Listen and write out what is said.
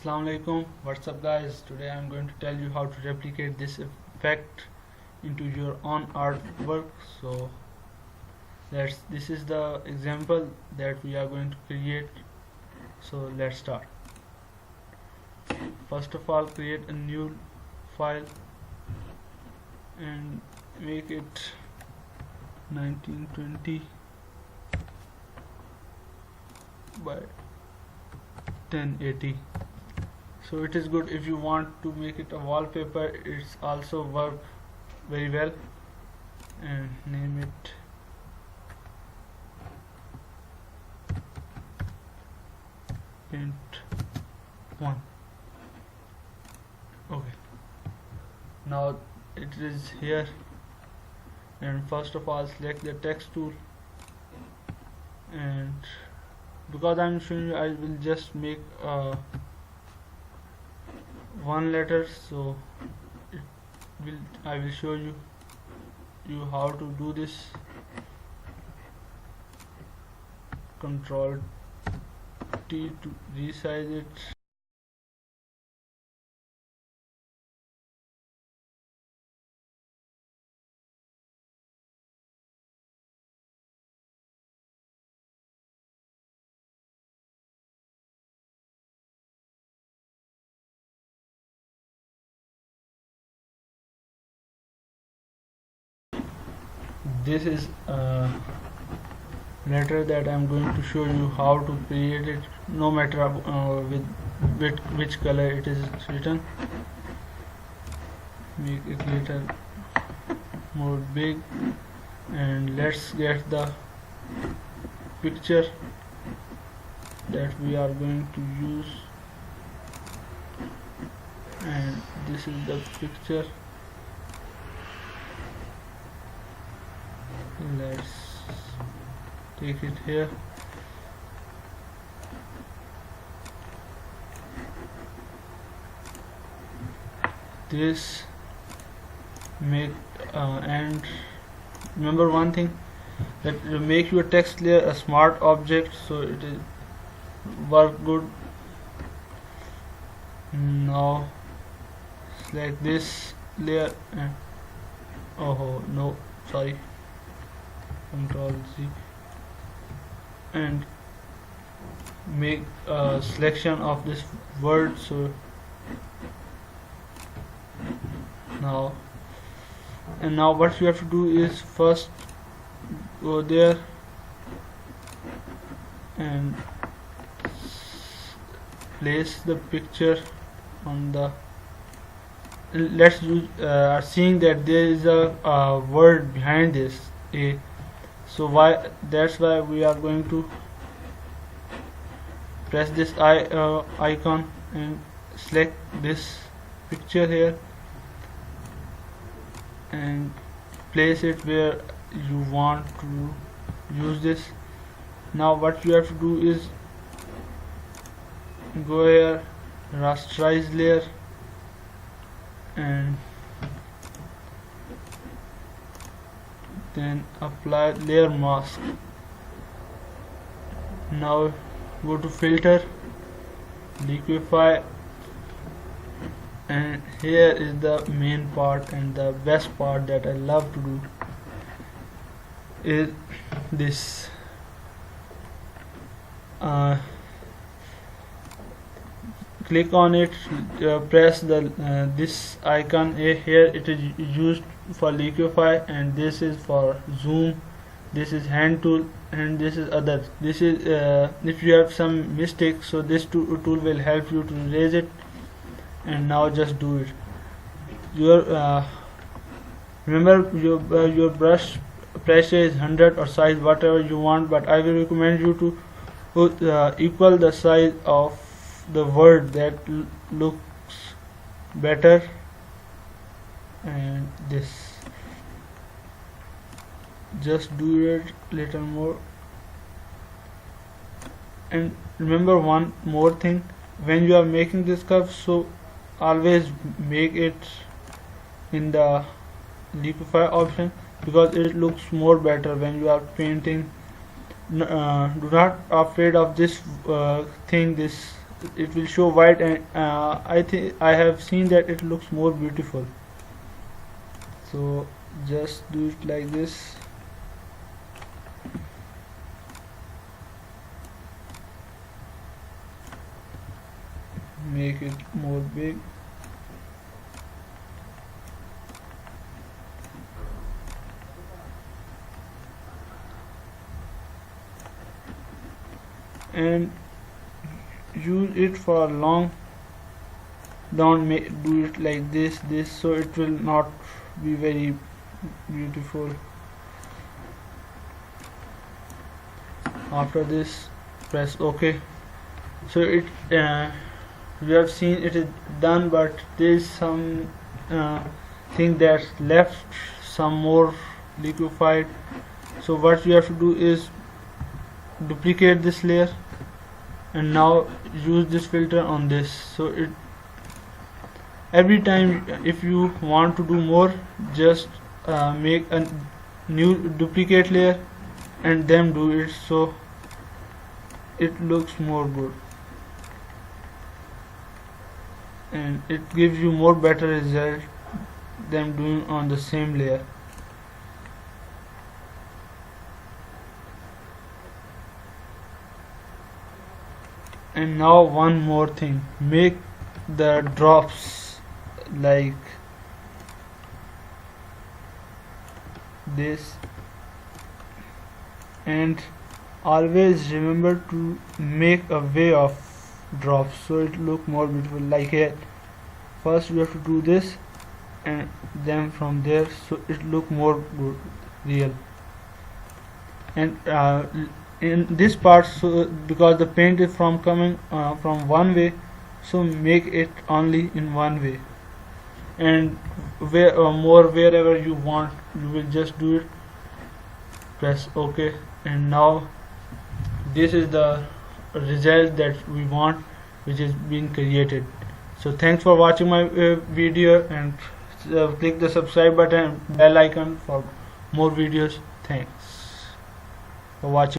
Assalamu alaikum, what's up guys? Today I'm going to tell you how to replicate this effect into your own artwork. So this is the example that we are going to create. So let's start. First of all, create a new file and make it 1920 by 1080. So it is good if you want to make it a wallpaper. It's also work very well. And name it Paint 1. Okay, now it is here, and first of all select the text tool, and because I'm showing you, I will just make one letter, so I will show you how to do this. Control T to resize it. This is a letter that I'm going to show you how to create it, no matter with which color it is written. Make it little more big, and let's get the picture that we are going to use. And this is the picture. Let's take it here. This make and remember one thing, that make your text layer a smart object, so it is work good. Now select this layer and oh no, sorry, Control Z, and make a selection of this word. So now what you have to do is first go there and place the picture on the, let's use seeing that there is a word behind this A, so that's why we are going to press this icon and select this picture here and place it where you want to use this. Now what you have to do is go here, rasterize layer, and then apply layer mask. Now go to filter, liquify, and here is the main part and the best part that I love to do is this. Click on it, press the this icon here. It is used for liquify, and this is for zoom, this is hand tool, and this is other. This is if you have some mistake, so this tool will help you to erase it. And now just do it. Your remember your brush pressure is 100 or size whatever you want, but I will recommend you to put equal the size of the word, that looks better. And this, just do it little more. And remember one more thing, when you are making this curve, so always make it in the liquify option, because it looks more better when you are painting. Do not afraid of this thing, this it will show white, and I think I have seen that it looks more beautiful. So just do it like this. Make it more big. And use it for long. Don't do it like this, so it will not be very beautiful. After this, press OK. So it we have seen it is done, but there is some thing that's left, some more liquefied. So what you have to do is duplicate this layer, and now use this filter on this. So it every time if you want to do more, just make a new duplicate layer and then do it, so it looks more good and it gives you more better result than doing on the same layer. And now one more thing, make the drops like this, and always remember to make a way of drops so it look more beautiful. Like here, first we have to do this and then from there, so it look more good, real. And in this part, so because the paint is from coming from one way, so make it only in one way, and wherever you want, you will just do it. Press OK, and now this is the result that we want, which is being created. So thanks for watching my video, and click the subscribe button and bell icon for more videos. Thanks for watching.